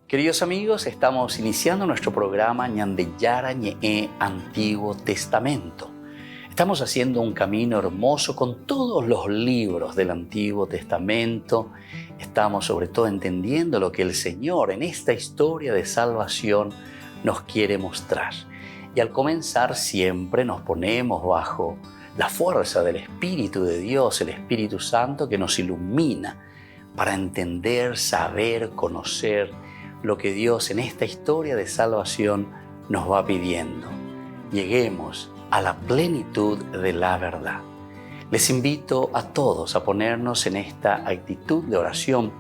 Queridos amigos, estamos iniciando nuestro programa Ñandeyara Ñe'e Antiguo Testamento. Estamos haciendo un camino hermoso con todos los libros del Antiguo Testamento. Estamos sobre todo entendiendo lo que el Señor en esta historia de salvación nos quiere mostrar. Y al comenzar siempre nos ponemos bajo la fuerza del Espíritu de Dios, el Espíritu Santo que nos ilumina para entender, saber, conocer lo que Dios en esta historia de salvación nos va pidiendo. Lleguemos a la plenitud de la verdad. Les invito a todos a ponernos en esta actitud de oración,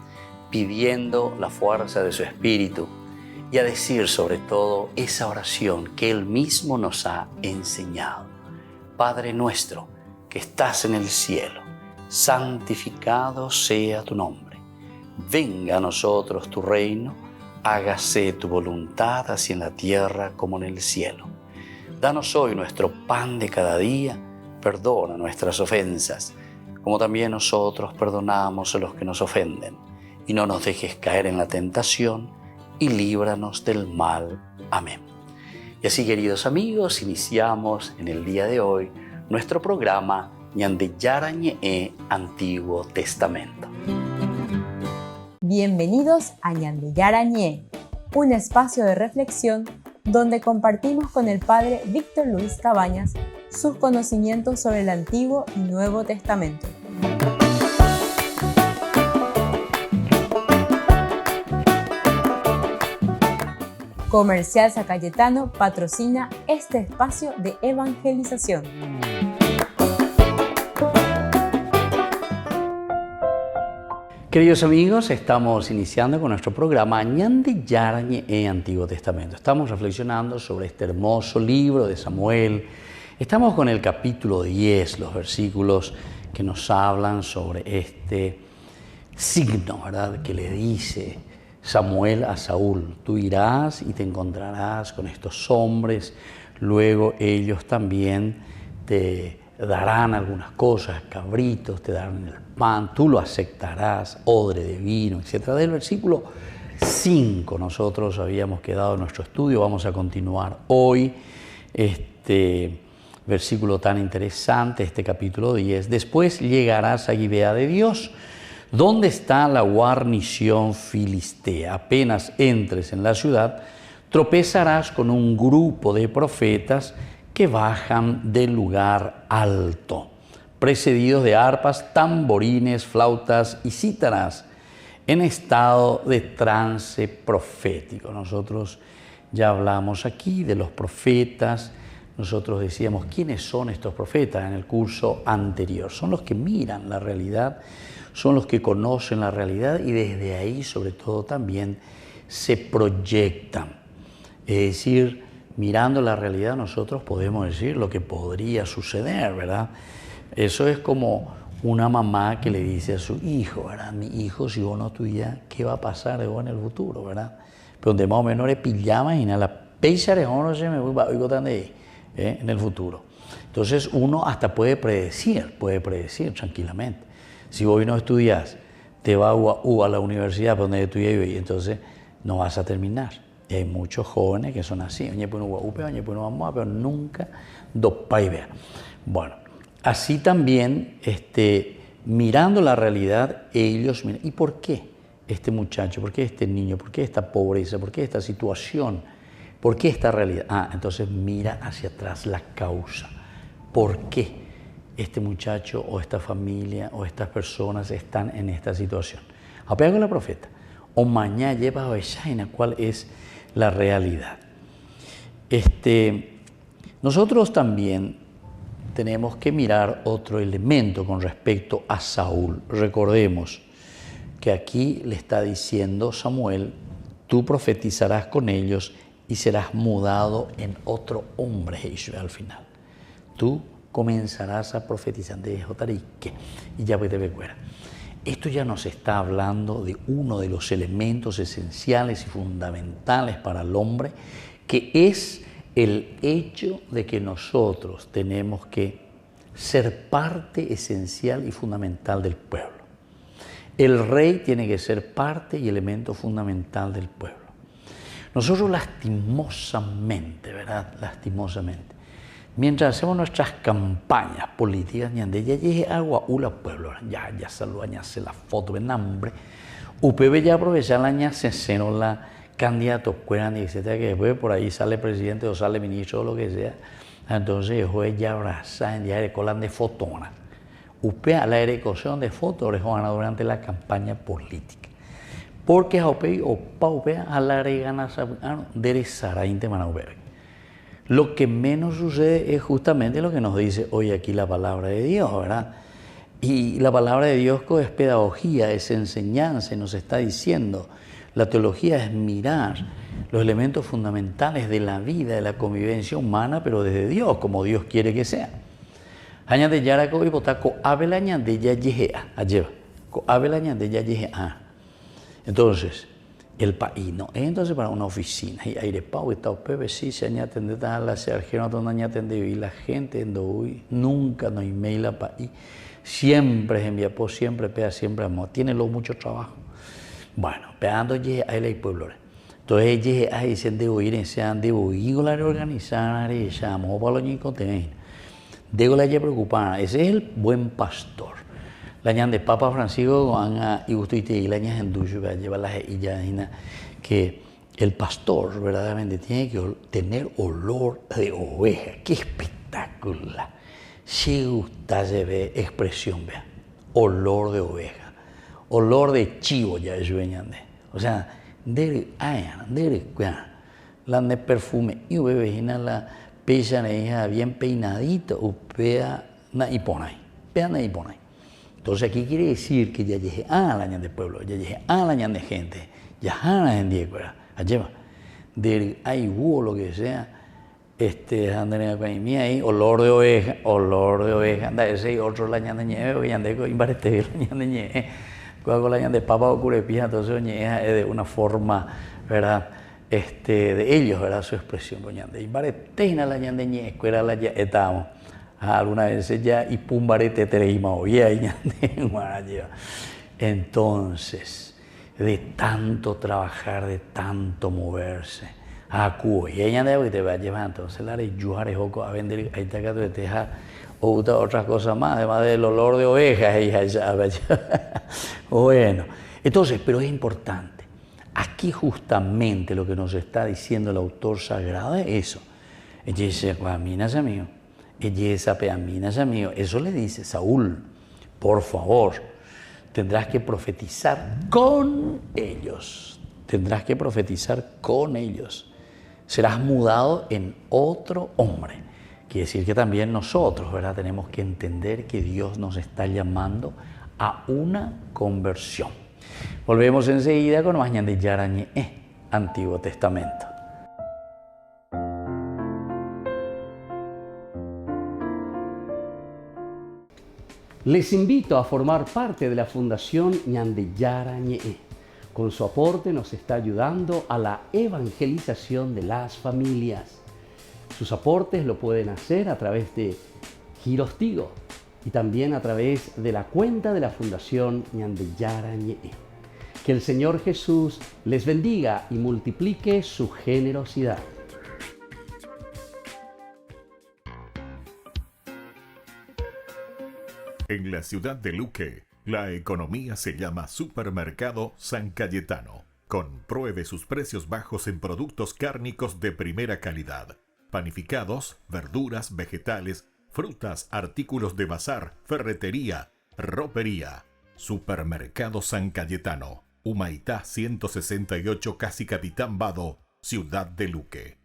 pidiendo la fuerza de su Espíritu y a decir sobre todo esa oración que Él mismo nos ha enseñado. Padre nuestro que estás en el cielo, santificado sea tu nombre. Venga a nosotros tu reino, hágase tu voluntad así en la tierra como en el cielo. Danos hoy nuestro pan de cada día, perdona nuestras ofensas, como también nosotros perdonamos a los que nos ofenden. Y no nos dejes caer en la tentación, y líbranos del mal. Amén. Y así, queridos amigos, iniciamos en el día de hoy nuestro programa Ñandeyara Ñe'e Antiguo Testamento. Bienvenidos a Ñandeyara Ñe'e, un espacio de reflexión donde compartimos con el Padre Víctor Luis Cabañas sus conocimientos sobre el Antiguo y Nuevo Testamento. Comercial San Cayetano patrocina este espacio de evangelización. Queridos amigos, estamos iniciando con nuestro programa Ñandeyara Ñe'e Antiguo Testamento. Estamos reflexionando sobre este hermoso libro de Samuel. Estamos con el capítulo 10, los versículos que nos hablan sobre este signo, ¿verdad?, que le dice Samuel a Saúl: tú irás y te encontrarás con estos hombres, luego ellos también te darán algunas cosas, cabritos, te darán el pan, tú lo aceptarás, odre de vino, etc. Del versículo 5 nosotros habíamos quedado en nuestro estudio, vamos a continuar hoy este versículo tan interesante, este capítulo 10. Después llegarás a Gibea de Dios, donde está la guarnición filistea. Apenas entres en la ciudad, tropezarás con un grupo de profetas que bajan del lugar alto, precedidos de arpas, tamborines, flautas y cítaras, en estado de trance profético. Nosotros ya hablamos aquí de los profetas. Nosotros decíamos, ¿quiénes son estos profetas en el curso anterior? Son los que miran la realidad, son los que conocen la realidad y desde ahí, sobre todo, también se proyectan. Es decir, mirando la realidad nosotros podemos decir lo que podría suceder, ¿verdad? Eso es como una mamá que le dice a su hijo, ¿verdad? Mi hijo, si vos no estudias, ¿qué va a pasar de vos en el futuro, verdad? Pero donde más o menos le pillama y la pecha de no se me voy en el futuro. Entonces uno hasta puede predecir tranquilamente. Si vos no estudias, te vas a la universidad donde estudias y entonces no vas a terminar. Y hay muchos jóvenes que son así, pero nunca vean. Bueno, así también, mirando la realidad, ellos miran, ¿y por qué este muchacho? ¿Por qué este niño? ¿Por qué esta pobreza? ¿Por qué esta situación? ¿Por qué esta realidad? Entonces mira hacia atrás la causa. ¿Por qué este muchacho o esta familia o estas personas están en esta situación? Apega con la profeta. O mañana lleva a Besaina, ¿cuál es la realidad? Nosotros también tenemos que mirar otro elemento con respecto a Saúl. Recordemos que aquí le está diciendo Samuel, tú profetizarás con ellos y serás mudado en otro hombre, al final. Tú comenzarás a profetizar de Jotarique y ya te ve fuera. Esto ya nos está hablando de uno de los elementos esenciales y fundamentales para el hombre, que es el hecho de que nosotros tenemos que ser parte esencial y fundamental del pueblo. El rey tiene que ser parte y elemento fundamental del pueblo. Nosotros lastimosamente, ¿verdad? Lastimosamente, mientras hacemos nuestras campañas políticas, ñande ya llegue agua ula pueblo, ya saluda, ya se la foto, ven hambre, UPB ya aprovecha la ña se la candidatos cueran y etcétera, que después por ahí sale presidente o sale ministro o lo que sea, entonces el juez ya abraza, ya recolan de fotona. UPA la erección de fotos durante la campaña política. Porque a UPA o PAUPA a la regana de Sarainte Manaubebe. Lo que menos sucede es justamente lo que nos dice hoy aquí la palabra de Dios, ¿verdad? Y la palabra de Dios es pedagogía, es enseñanza, y nos está diciendo, la teología es mirar los elementos fundamentales de la vida, de la convivencia humana, pero desde Dios, como Dios quiere que sea. Añade Yaraco y Botaco, Abelaña de Yayejea, alleva, Abelaña de Yayejea. Entonces, el país, ¿no? Entonces, para una oficina, y aire pau, y tal, pepe, sí, se añade a la sergera, no añade y la gente, nunca no email a país, siempre envía por siempre, pega siempre amor, tiene mucho trabajo. Bueno, pegando ya a el pueblo. Entonces, ya ahí se han de oír, se han de oír, la reorganizar, y llamó para los niños Dego la preocupada, ese es el buen pastor. La ñan de Papa Francisco y gusto y la ñan en ducho, lleva la que el pastor verdaderamente tiene que tener olor de oveja. ¡Qué espectacular! Si gusta se ve expresión, vea, olor de oveja, olor de chivo ya es ñande. O sea, de la de perfume y bebejina la pesa bien peinadito, upea na iponai, pea na iponai. Entonces aquí quiere decir que ya llegué a la ñan de pueblo, ya llegué a la ñan de gente, ya a la gente allá de ahí hubo lo que sea, mía ahí olor de oveja, anda ese otro la ñan de nieve, ya de imbarete la ñan de nieve, cuando la ñan de papa o curepija, entonces ñeja es de una forma, ¿verdad? De ellos, ¿verdad? Su expresión, ñande. Y bareteina la ñande ñe, escuela la ya estamos. Algunas veces ya y pumbarete tereima oía y ñande. Entonces, de tanto trabajar, de tanto moverse, acuo y ella de te va a llevar, entonces la de yuare joco a vender ahí te de teja o otras cosas más, además del olor de ovejas y allá. Bueno, entonces, pero es importante. Aquí justamente lo que nos está diciendo el autor sagrado es eso. Ella dice, minas amigo, eso le dice Saúl, por favor, tendrás que profetizar con ellos, serás mudado en otro hombre. Quiere decir que también nosotros, ¿verdad? Tenemos que entender que Dios nos está llamando a una conversión. Volvemos enseguida con más ñande Yarañe, Antiguo Testamento. Les invito a formar parte de la Fundación Ñande Yarañe. Con su aporte nos está ayudando a la evangelización de las familias. Sus aportes lo pueden hacer a través de Giros Tigo y también a través de la cuenta de la Fundación Ñande Yarañe. Que el Señor Jesús les bendiga y multiplique su generosidad. En la ciudad de Luque, la economía se llama Supermercado San Cayetano. Compruebe sus precios bajos en productos cárnicos de primera calidad. Panificados, verduras, vegetales, frutas, artículos de bazar, ferretería, ropería. Supermercado San Cayetano. Humaitá 168, Casi Capitán Vado, Ciudad de Luque.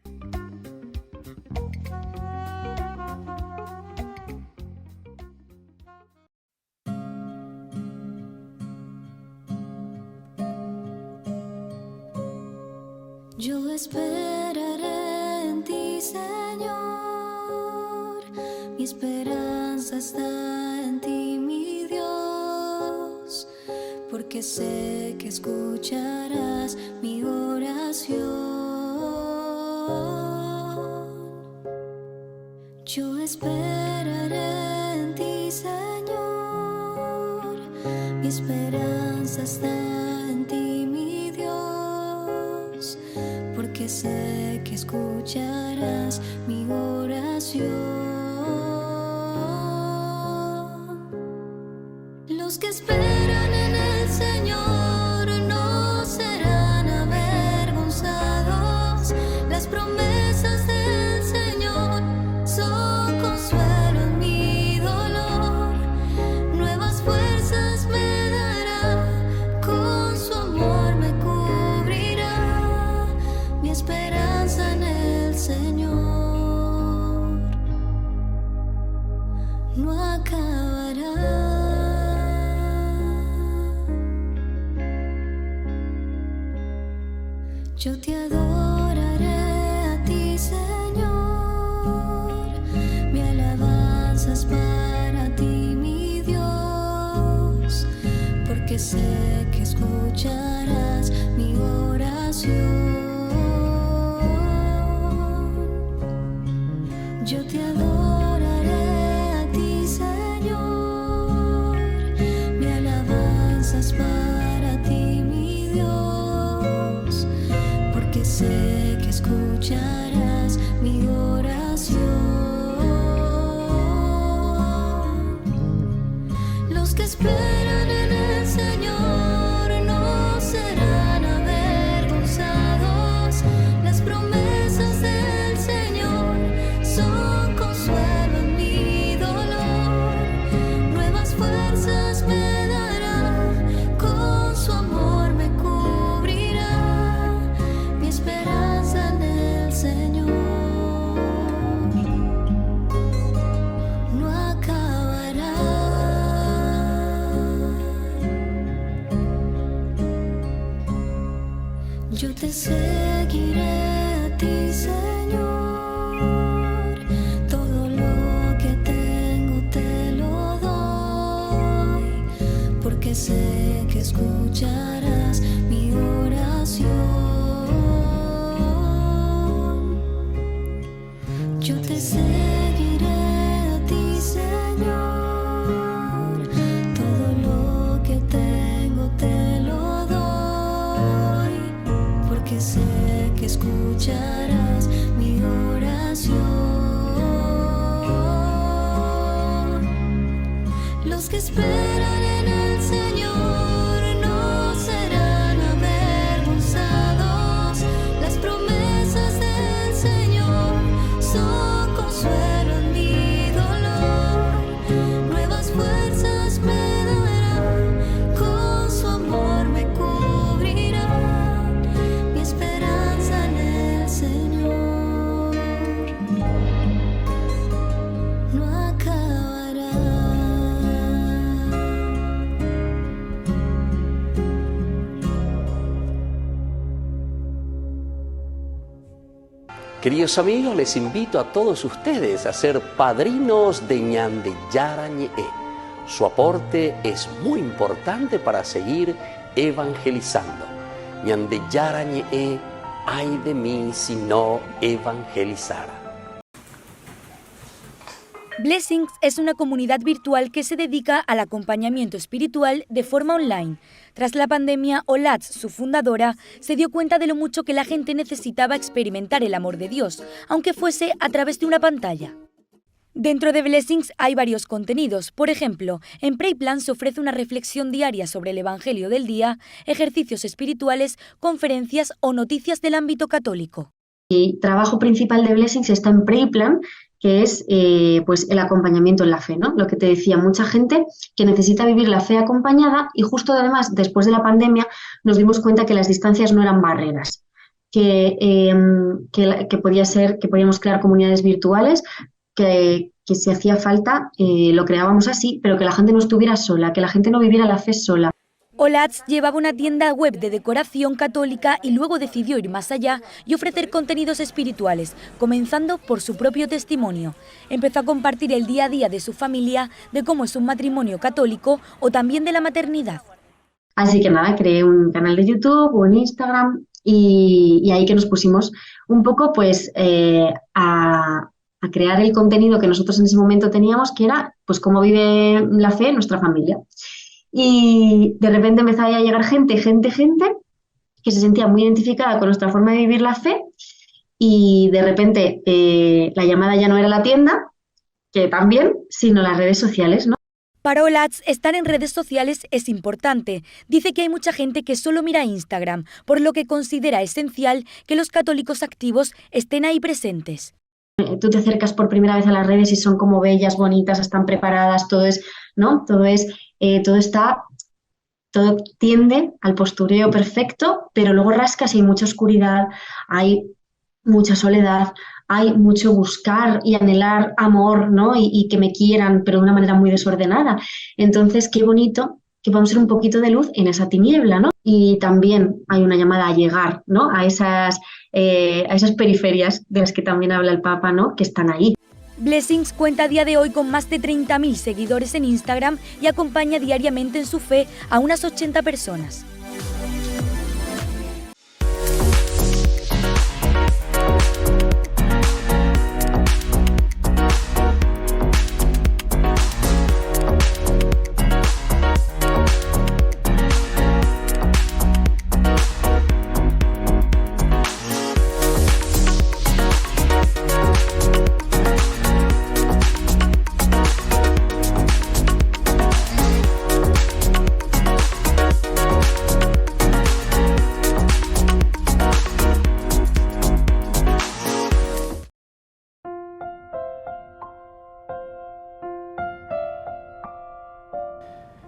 Yo esperaré en ti, Señor. Mi esperanza está en ti, mi Dios, porque sé que escucharás mi oración. Yo esperaré en ti, Señor. Mi esperanza está en ti, mi Dios, porque porque sé que escucharás mi oración. Los que esperan en el Señor no serán avergonzados. Las promesas del Señor son consuelo en mi dolor. Nuevas fuerzas me dará, con su amor me cubrirá. Mi esperanza en el Señor no acabará. Yo te adoraré a ti, Señor. Mi alabanza es para ti, mi Dios, porque sé que escucharás mi oración. Yo te adoraré a ti, Señor. Mi alabanza es para ti, mi Dios, porque sé que escucharás mi oración. Los que esperan en el Señor no serán avergonzados. Las promesas del Señor son consuelo en mi dolor. Nuevas fuerzas me dará, con su amor me cubrirá. Mi esperanza en el Señor no acabará. Yo te seguiré a ti, Señor. Todo lo que tengo te lo doy, porque sé que escucharás mi oración. Yo te seguiré a ti, Señor. Todo lo que tengo te lo doy, porque sé que escucharás mi oración. Los que esperan en el Señor no serán avergonzados. Las promesas del Señor son consuelo en mi dolor. Nuevas fuerzas me dará, con su amor me cubrirá. Mi esperanza en el Señor no acabará. Queridos amigos, les invito a todos ustedes a ser padrinos de Ñande Yarañe. Su aporte es muy importante para seguir evangelizando. Ñande Yarañe, ay de mí si no evangelizara. Blessings es una comunidad virtual que se dedica al acompañamiento espiritual de forma online. Tras la pandemia, Olatz, su fundadora, se dio cuenta de lo mucho que la gente necesitaba experimentar el amor de Dios, aunque fuese a través de una pantalla. Dentro de Blessings hay varios contenidos. Por ejemplo, en Prayplan se ofrece una reflexión diaria sobre el Evangelio del día, ejercicios espirituales, conferencias o noticias del ámbito católico. El trabajo principal de Blessings está en Prayplan, que es pues el acompañamiento en la fe, ¿no? Lo que te decía, mucha gente que necesita vivir la fe acompañada, y justo además después de la pandemia nos dimos cuenta que las distancias no eran barreras, que podía ser, que podíamos crear comunidades virtuales, que si hacía falta lo creábamos así, pero que la gente no estuviera sola, que la gente no viviera la fe sola. Olatz llevaba una tienda web de decoración católica y luego decidió ir más allá y ofrecer contenidos espirituales, comenzando por su propio testimonio. Empezó a compartir el día a día de su familia, de cómo es un matrimonio católico o también de la maternidad. Así que nada, creé un canal de YouTube o en Instagram y ahí que nos pusimos un poco pues a crear el contenido que nosotros en ese momento teníamos, que era pues cómo vive la fe en nuestra familia. Y de repente empezaba a llegar gente que se sentía muy identificada con nuestra forma de vivir la fe y de repente la llamada ya no era la tienda, que también, sino las redes sociales, ¿no? Para Olatz, estar en redes sociales es importante. Dice que hay mucha gente que solo mira Instagram, por lo que considera esencial que los católicos activos estén ahí presentes. Tú te acercas por primera vez a las redes y son como bellas, bonitas, están preparadas, todo es, ¿no? Todo tiende al postureo perfecto, pero luego rascas y hay mucha oscuridad, hay mucha soledad, hay mucho buscar y anhelar amor, ¿no? Y que me quieran, pero de una manera muy desordenada. Entonces, qué bonito que podamos ser un poquito de luz en esa tiniebla, ¿no? Y también hay una llamada a llegar, ¿no? A esas periferias de las que también habla el Papa, ¿no? Que están ahí. Blessings cuenta a día de hoy con más de 30.000 seguidores en Instagram y acompaña diariamente en su fe a unas 80 personas.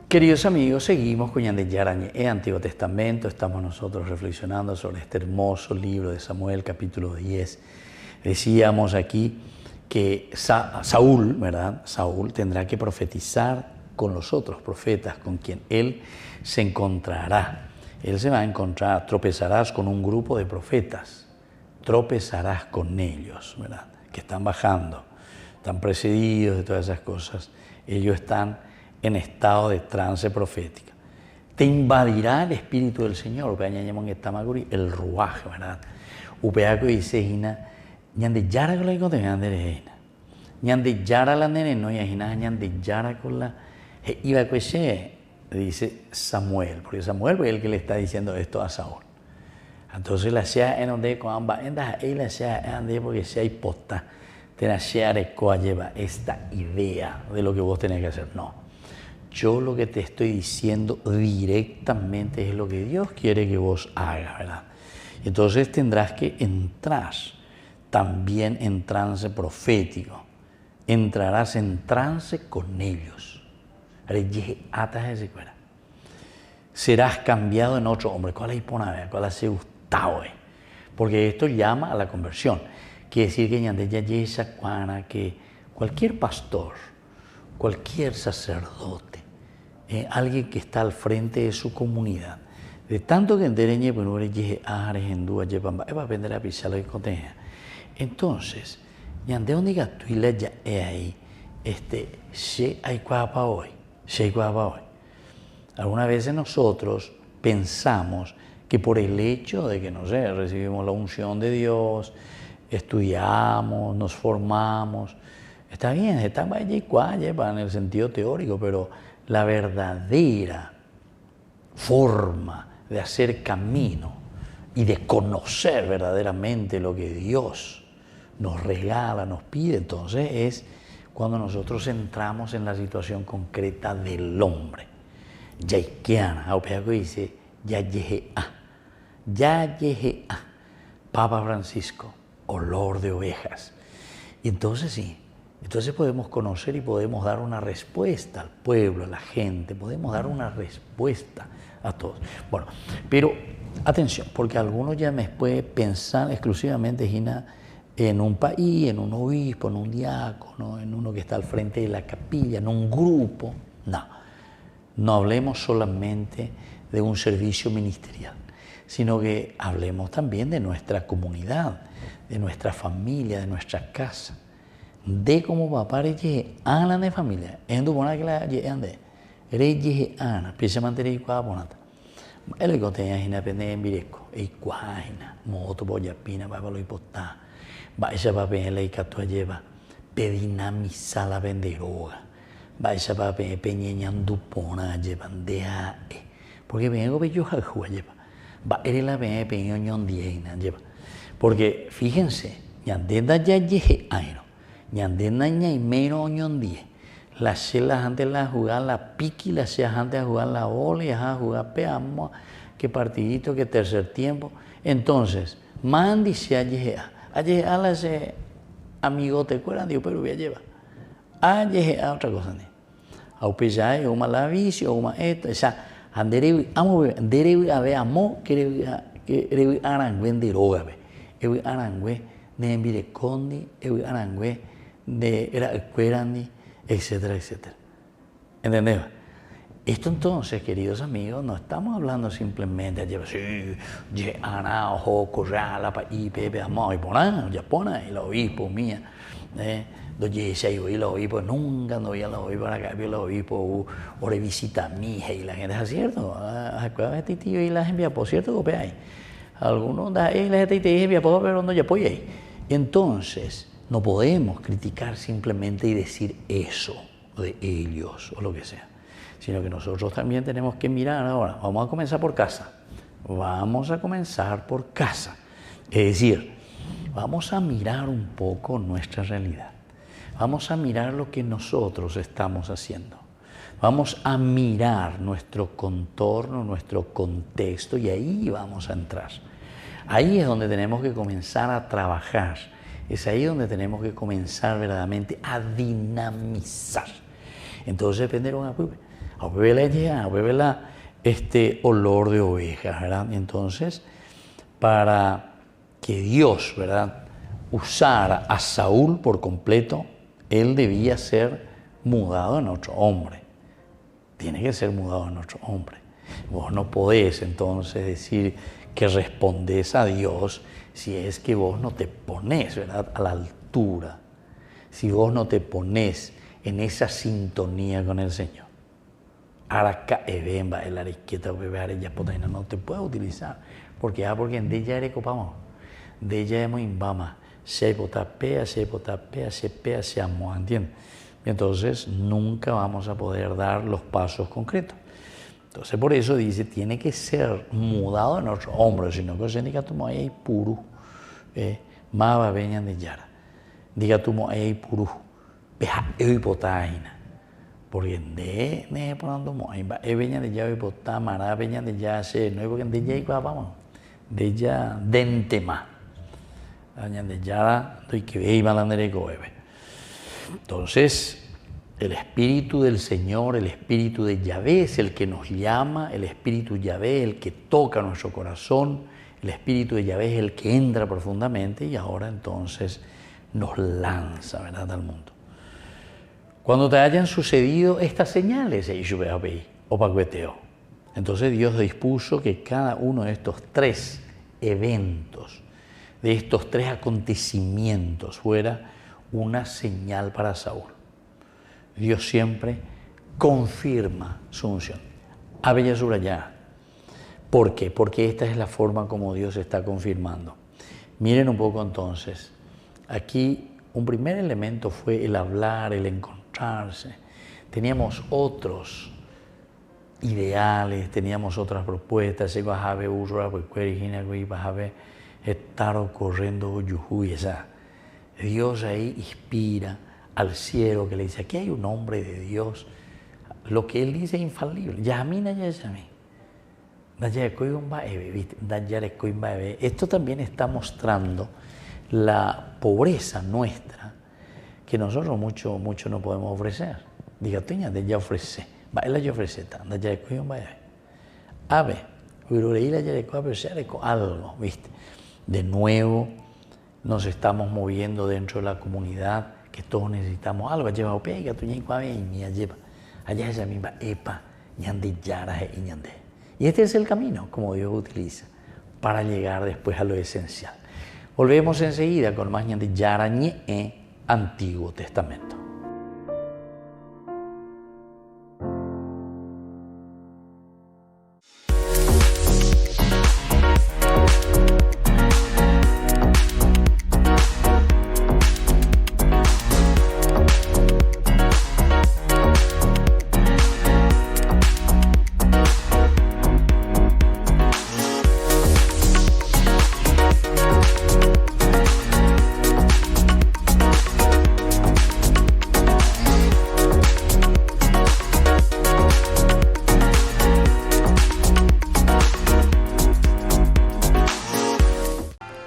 Queridos amigos, seguimos con Ñande Yarañe en Antiguo Testamento. Estamos nosotros reflexionando sobre este hermoso libro de Samuel, capítulo 10. Decíamos aquí que Saúl, ¿verdad? Saúl tendrá que profetizar con los otros profetas, con quien él se encontrará. Él se va a encontrar, tropezarás con un grupo de profetas, tropezarás con ellos, ¿verdad? Que están bajando, están precedidos de todas esas cosas. Ellos están en estado de trance profética. Te invadirá el Espíritu del Señor, el ruaj, ¿verdad? Upeaco dice, ñande yara con la icota, ñande yara la nene, no ñande yara con la... Iba dice Samuel, porque Samuel es el que le está diciendo esto a Saúl. Entonces la sea en donde con ambas, en la sea en donde porque sea hipota, te la sea lleva esta idea de lo que vos tenés que hacer. No. Yo lo que te estoy diciendo directamente es lo que Dios quiere que vos hagas, ¿verdad? Entonces tendrás que entrar también en trance profético. Entrarás en trance con ellos. Serás cambiado en otro hombre. ¿Cuál es el ¿Cuál es el Porque esto llama a la conversión. Quiere decir que cualquier pastor, cualquier sacerdote, alguien que está al frente de su comunidad, de tanto que entereñe, pues no le dije, va a vender a pisar lo que contenga. Entonces, ¿de dónde tú y la ya ahí? Se hay cuapa hoy. Algunas veces nosotros pensamos que por el hecho de que, no sé, recibimos la unción de Dios, estudiamos, nos formamos, está bien, está en el sentido teórico, pero la verdadera forma de hacer camino y de conocer verdaderamente lo que Dios nos regala, nos pide, entonces es cuando nosotros entramos en la situación concreta del hombre. Yaikiana, Aupeaco dice, ya llegué a, Papa Francisco, olor de ovejas. Y entonces sí, entonces podemos conocer y podemos dar una respuesta al pueblo, a la gente, podemos dar una respuesta a todos. Bueno, pero atención, porque algunos ya me pueden pensar exclusivamente, Gina, en un país, en un obispo, en un diácono, en uno que está al frente de la capilla, en un grupo. No hablemos solamente de un servicio ministerial, sino que hablemos también de nuestra comunidad, de nuestra familia, de nuestra casa, de cómo papá llegue a la familia, en tu buena que la llegue llegue a piensa mantener igual bonata. El que tenía Gina pende en vireco, e cuaina, moto boya pina, va lo hipotá. Vaya para ver la icatua lleva, pedina misa la venderoga. Vaya para ver peñeñando pona llevan de porque vengo bello jaljua lleva. Va eres la ve peño ñondieina lleva. Porque fíjense, ñandenda ya yeje airo, ñandenda ñaimero oñondie, las chelas antes la jugar la piqui, las chelas antes a jugar la bola y a jugar peamos, que partidito, que tercer tiempo. Entonces, mandi se ayeje a las amigo te cueran, digo, pero voy a llevar. Ayeje a otra cosa, ¿no? A upeyay, uma la vicio, uma esto, o sea, anderewi, amo, anderewi a ver, amo, que arangüen de roga, ewi arangüe de envirecondi, ewi arangüe de eracuerandi, etcétera, etcétera. ¿Entendés? Esto entonces, queridos amigos, no estamos hablando simplemente de sí, ye ana, ojo, corrala, pa y pepe, amo, y poná, ya pona, y la obispo mía, doye se iba y la obispo, nunca no había la obispo, para acá vio la obispo, o revisita a mi hija, y la gente es cierto, acuérdate, tío, y la gente, por cierto, copia ahí. Algunos da la gente te dice, pero no ya apoya ahí. Entonces, no podemos criticar simplemente y decir eso de ellos o lo que sea, sino que nosotros también tenemos que mirar ahora. Vamos a comenzar por casa. Vamos a comenzar por casa. Es decir, vamos a mirar un poco nuestra realidad. Vamos a mirar lo que nosotros estamos haciendo. Vamos a mirar nuestro contorno, nuestro contexto y ahí vamos a entrar. Ahí es donde tenemos que comenzar a trabajar. Es ahí donde tenemos que comenzar verdaderamente a dinamizar. Entonces depende de una puebla. A puebla olor de ovejas, ¿verdad? Entonces, para que Dios, ¿verdad?, usara a Saúl por completo, él debía ser mudado en otro hombre. Tiene que ser mudado en otro hombre. Vos no podés entonces decir que respondés a Dios si es que vos no te pones, ¿verdad?, a la altura, si vos no te pones en esa sintonía con el Señor. Araca evemba el ariqueta bebé ya potena no te puede utilizar porque en de ella eres copamos, de ella hemos imbama, se potapea, se amo, ¿entiendes? Entonces nunca vamos a poder dar los pasos concretos. Entonces por eso dice, tiene que ser mudado en otro hombre, sino que se diga tu moay puru, mava veñan de yara, diga tu moay puru, beja hipotaina, porque de ponando moay, veñan de ya hipotá, mará veñan de ya se, no es porque de ya igual vamos, de ya dentema, veñan de yara, doy que ve y malandere goebe. Entonces, el Espíritu del Señor, el Espíritu de Yahvé es el que nos llama, el Espíritu Yahvé es el que toca nuestro corazón, el Espíritu de Yahvé es el que entra profundamente y ahora entonces nos lanza, ¿verdad?, al mundo. Cuando te hayan sucedido estas señales, entonces Dios dispuso que cada uno de estos tres eventos, de estos tres acontecimientos fuera una señal para Saúl. Dios siempre confirma su unción. A bella subrayar. ¿Por qué? Porque esta es la forma como Dios está confirmando. Miren un poco entonces. Aquí un primer elemento fue el hablar, el encontrarse. Teníamos otros ideales, teníamos otras propuestas. Estar corriendo yujuy, esa. Dios ahí inspira al cielo que le dice, aquí hay un hombre de Dios, lo que él dice es infalible. Esto también está mostrando la pobreza nuestra, que nosotros mucho no podemos ofrecer. Diga, tuña, de ya ofrece, va, él ya ofrece, anda ya de un baile. A ver, algo, ¿viste? De nuevo, nos estamos moviendo dentro de la comunidad, que todos necesitamos algo. Allá pega, tú ya y mi lleva. Allá esa misma epa, ñande yara y ñande. Y este es el camino como Dios utiliza para llegar después a lo esencial. Volvemos enseguida con más ñande yara ñe Antiguo Testamento.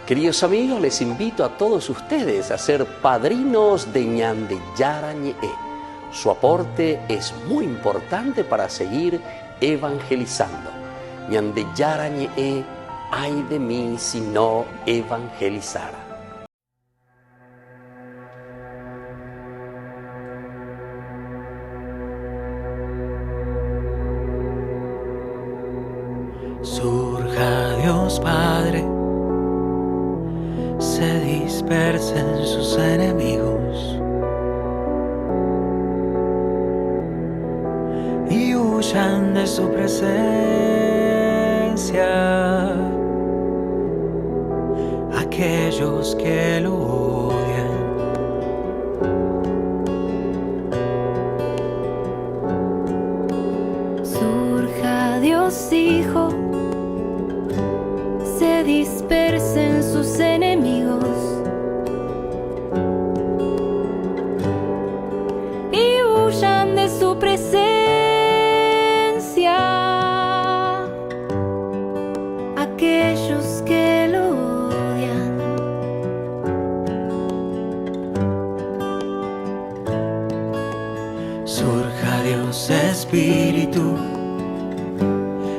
Queridos amigos, les invito a todos ustedes a ser padrinos de Ñande Yarañe. Su aporte es muy importante para seguir evangelizando. Ñande Yarañe, ay de mí si no evangelizara. Surja Dios Padre, se dispersen sus enemigos y huyan de su presencia aquellos que lo odian. Surja Dios Hijo, se dispersen sus enemigos y huyan de su presencia aquellos que lo odian. Surja Dios Espíritu,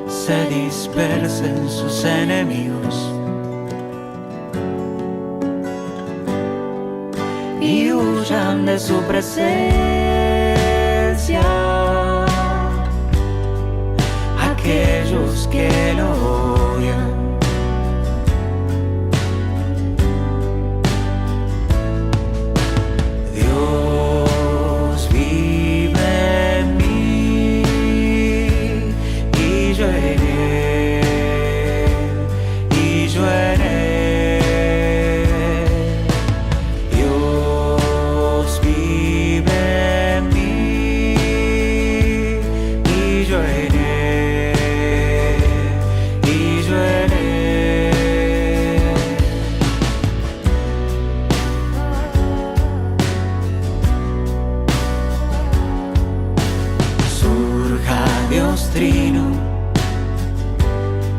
se dispersen sus enemigos y huyan de su presencia aquellos que lo odian. Dios vive en mí y yo en él, y yo en él. Dios vive en mí y yo en él, y yo en él. Surja Dios Trino,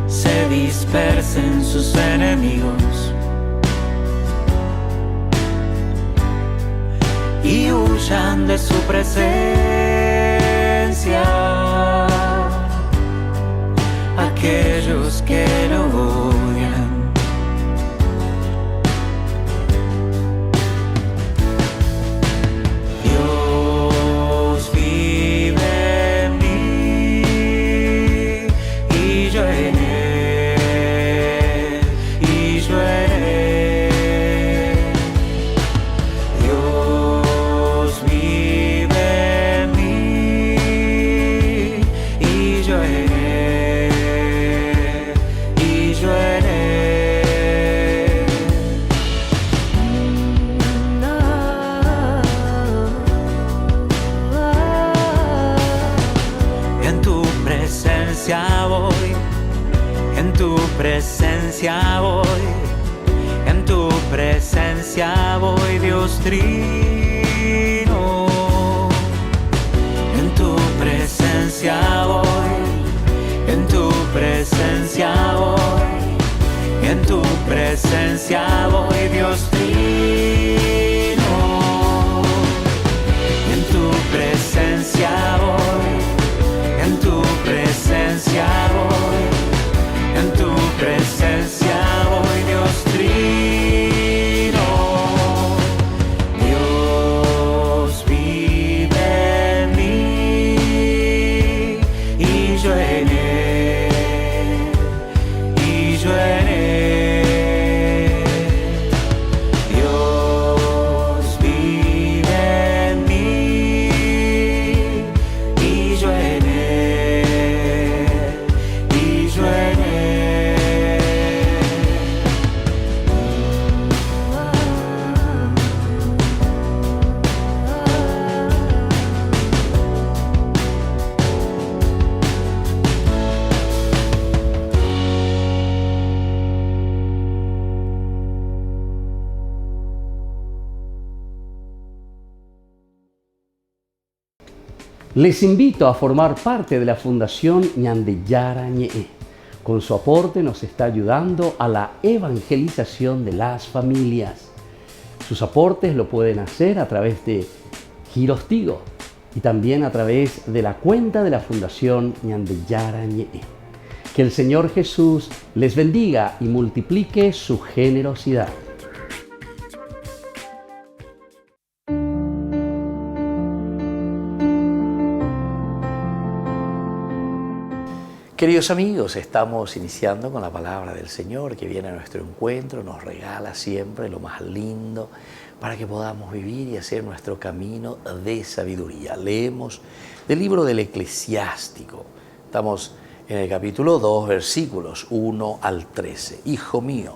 se dispersen sus enemigos y huyan de su presencia aquellos que lo odian. Dios vive en mí y yo en él, y yo en él. Dios vive en mí y yo en él, y yo en él. En tu presencia voy, en tu presencia voy, en tu presencia voy, Dios Trino. En tu presencia voy, en tu presencia voy, en tu presencia voy, Dios Trino. En tu presencia voy, en tu presencia voy, en tu presencia voy, Dios Trino. Dios vive en mí y yo en él, y yo en él. Dios vive en mí y yo en él, y yo en él. Les invito a formar parte de la Fundación Ñande Yarañe. Con su aporte nos está ayudando a la evangelización de las familias. Sus aportes lo pueden hacer a través de Giros Tigo y también a través de la cuenta de la Fundación Ñandeyara Ñe'e. Que el Señor Jesús les bendiga y multiplique su generosidad. Queridos amigos, estamos iniciando con la palabra del Señor que viene a nuestro encuentro, nos regala siempre lo más lindo para que podamos vivir y hacer nuestro camino de sabiduría. Leemos del libro del Eclesiástico. Estamos en el capítulo 2, versículos 1 al 13. Hijo mío,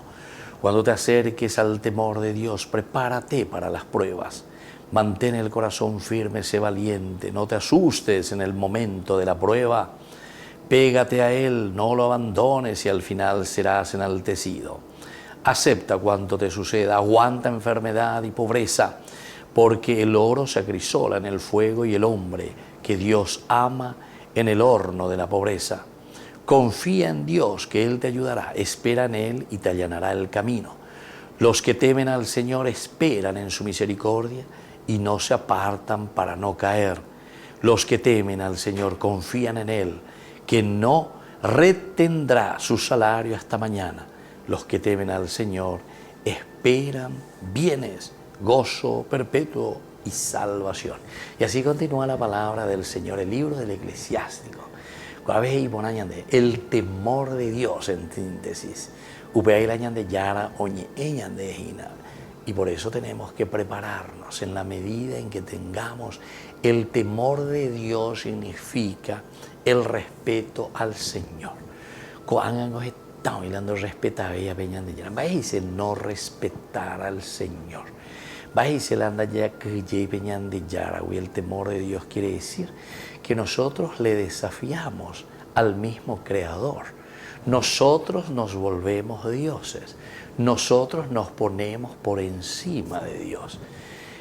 cuando te acerques al temor de Dios, prepárate para las pruebas. Mantén el corazón firme, sé valiente, no te asustes en el momento de la prueba. Pégate a Él, no lo abandones y al final serás enaltecido. Acepta cuanto te suceda, aguanta enfermedad y pobreza, porque el oro se acrisola en el fuego y el hombre que Dios ama en el horno de la pobreza. Confía en Dios que Él te ayudará, espera en Él y te allanará el camino. Los que temen al Señor esperan en su misericordia y no se apartan para no caer. Los que temen al Señor confían en Él, que no retendrá su salario hasta mañana. Los que temen al Señor esperan bienes, gozo perpetuo y salvación. Y así continúa la palabra del Señor, el libro del Eclesiástico. El temor de Dios, en síntesis. Y por eso tenemos que prepararnos en la medida en que tengamos el temor de Dios. Significa el respeto al Señor. Cuando estamos hablando de respetar a Peña de Llana, dice no respetar al Señor. El temor de Dios quiere decir que nosotros le desafiamos al mismo Creador. Nosotros nos volvemos dioses. Nosotros nos ponemos por encima de Dios.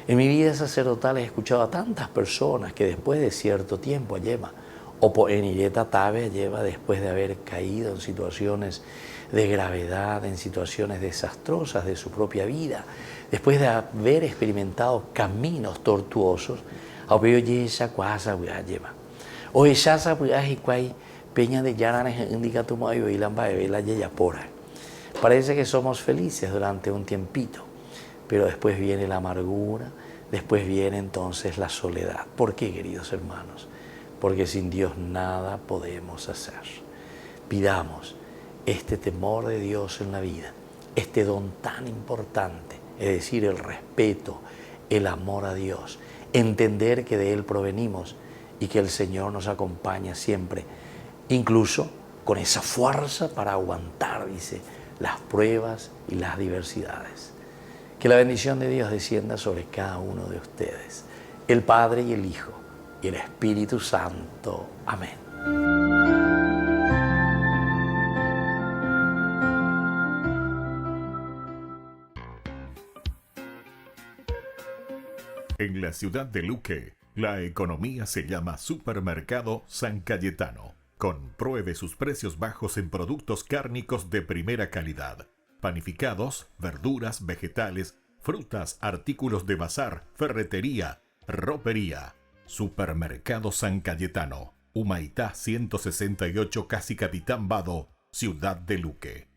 En mi vida sacerdotal he escuchado a tantas personas que después de cierto tiempo lleva, o en Ireta Tabe lleva después de haber caído en situaciones de gravedad, en situaciones desastrosas de su propia vida, después de haber experimentado caminos tortuosos, o esa peña de llana indica tu mayo y la yeyapora. Parece que somos felices durante un tiempito, pero después viene la amargura, después viene entonces la soledad. ¿Por qué, queridos hermanos? Porque sin Dios nada podemos hacer. Pidamos este temor de Dios en la vida, este don tan importante, es decir, el respeto, el amor a Dios, entender que de Él provenimos y que el Señor nos acompaña siempre, incluso con esa fuerza para aguantar, dice, las pruebas y las diversidades. Que la bendición de Dios descienda sobre cada uno de ustedes, el Padre y el Hijo y el Espíritu Santo. Amén. En la ciudad de Luque, la economía se llama Supermercado San Cayetano. Compruebe sus precios bajos en productos cárnicos de primera calidad. Panificados, verduras, vegetales, frutas, artículos de bazar, ferretería, ropería. Supermercado San Cayetano, Humaitá 168, Casi Capitán Vado, ciudad de Luque.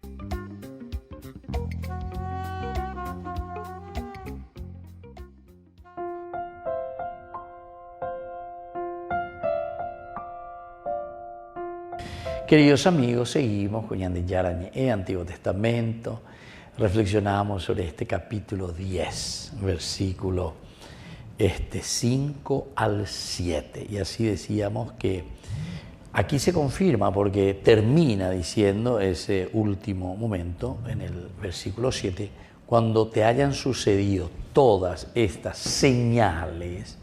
Queridos amigos, seguimos con Ñandeyara Ñe'e, Antiguo Testamento. Reflexionamos sobre este capítulo 10, versículo 5 al 7. Y así decíamos que aquí se confirma porque termina diciendo ese último momento en el versículo 7, cuando te hayan sucedido todas estas señales,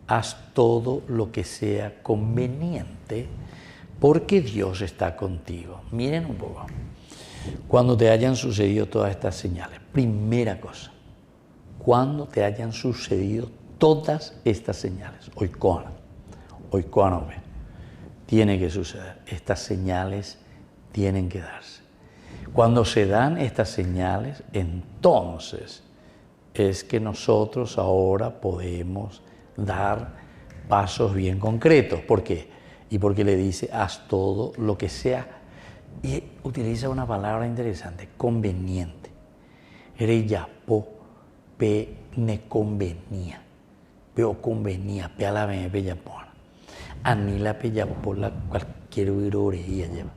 haz todo lo que sea conveniente, porque Dios está contigo. Miren un poco. Cuando te hayan sucedido todas estas señales, primera cosa, cuando te hayan sucedido todas estas señales, hoy tiene que suceder. Estas señales tienen que darse. Cuando se dan estas señales, entonces es que nosotros ahora podemos dar pasos bien concretos. ¿Por qué? Y porque le dice, haz todo lo que sea. Y utiliza una palabra interesante, conveniente. Reyapo, pe ne convenía. Pero convenía, pe a la vez, pe ya por. Anila pe ya por la cualquier orilla lleva.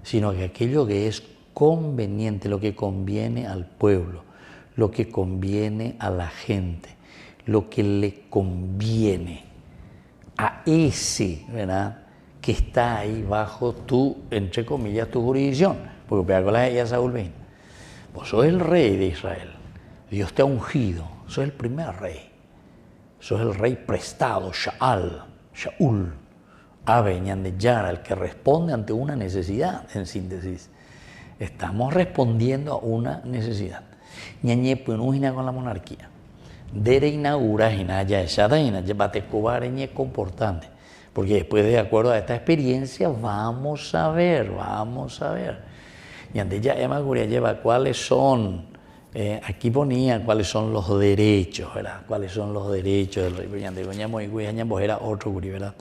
Sino que aquello que es conveniente, lo que conviene al pueblo, lo que conviene a la gente, lo que le conviene a ese, ¿verdad?, que está ahí bajo tu, entre comillas, tu jurisdicción. Porque pega con la ella Saúl ven. Vos sos el rey de Israel. Dios te ha ungido. Sos el primer rey. Sos el rey prestado, Shaul, Abeñan de Yara, el que responde ante una necesidad, en síntesis. Estamos respondiendo a una necesidad. Ñañe puenujina con la monarquía. Dere inaugura hinaya eshadaina, llevate cobareñe comportante. Porque después, de acuerdo a esta experiencia, vamos a ver. Y antes ya Emma Guria lleva cuáles son, aquí ponía cuáles son los derechos, ¿verdad? Cuáles son los derechos del rey. Y antes era otro Guri, ¿verdad?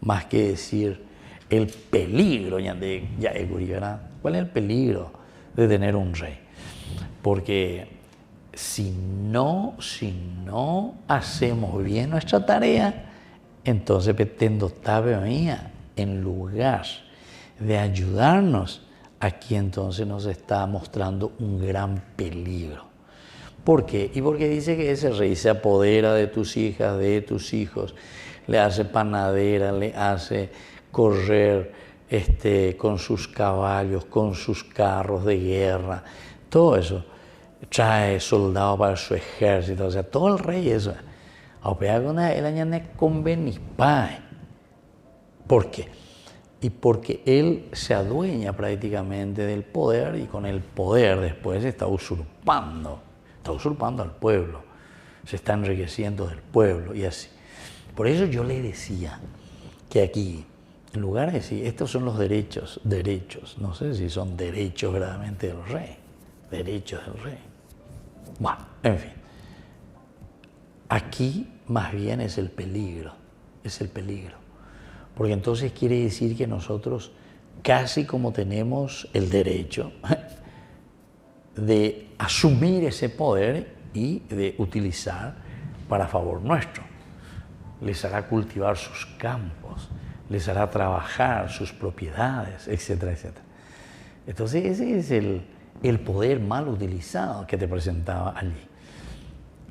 Más que decir el peligro, ya es Guri, ¿verdad? ¿Cuál es el peligro de tener un rey? Porque si no hacemos bien nuestra tarea, entonces pretendo tabe mía, en lugar de ayudarnos, aquí entonces nos está mostrando un gran peligro. ¿Por qué? Y porque dice que ese rey se apodera de tus hijas, de tus hijos, le hace panadera, le hace correr con sus caballos, con sus carros de guerra, todo eso. Trae soldados para su ejército, o sea, todo el rey eso. ¿Por qué? Y porque él se adueña prácticamente del poder y con el poder después está usurpando al pueblo, se está enriqueciendo del pueblo y así. Por eso yo le decía que aquí, en lugar de decir, estos son los derechos, no sé si son derechos verdaderamente del rey, derechos del rey. Bueno, en fin, aquí más bien es el peligro, porque entonces quiere decir que nosotros casi como tenemos el derecho de asumir ese poder y de utilizar para favor nuestro. Les hará cultivar sus campos, les hará trabajar sus propiedades, etcétera, etcétera. Entonces ese es el poder mal utilizado que te presentaba allí.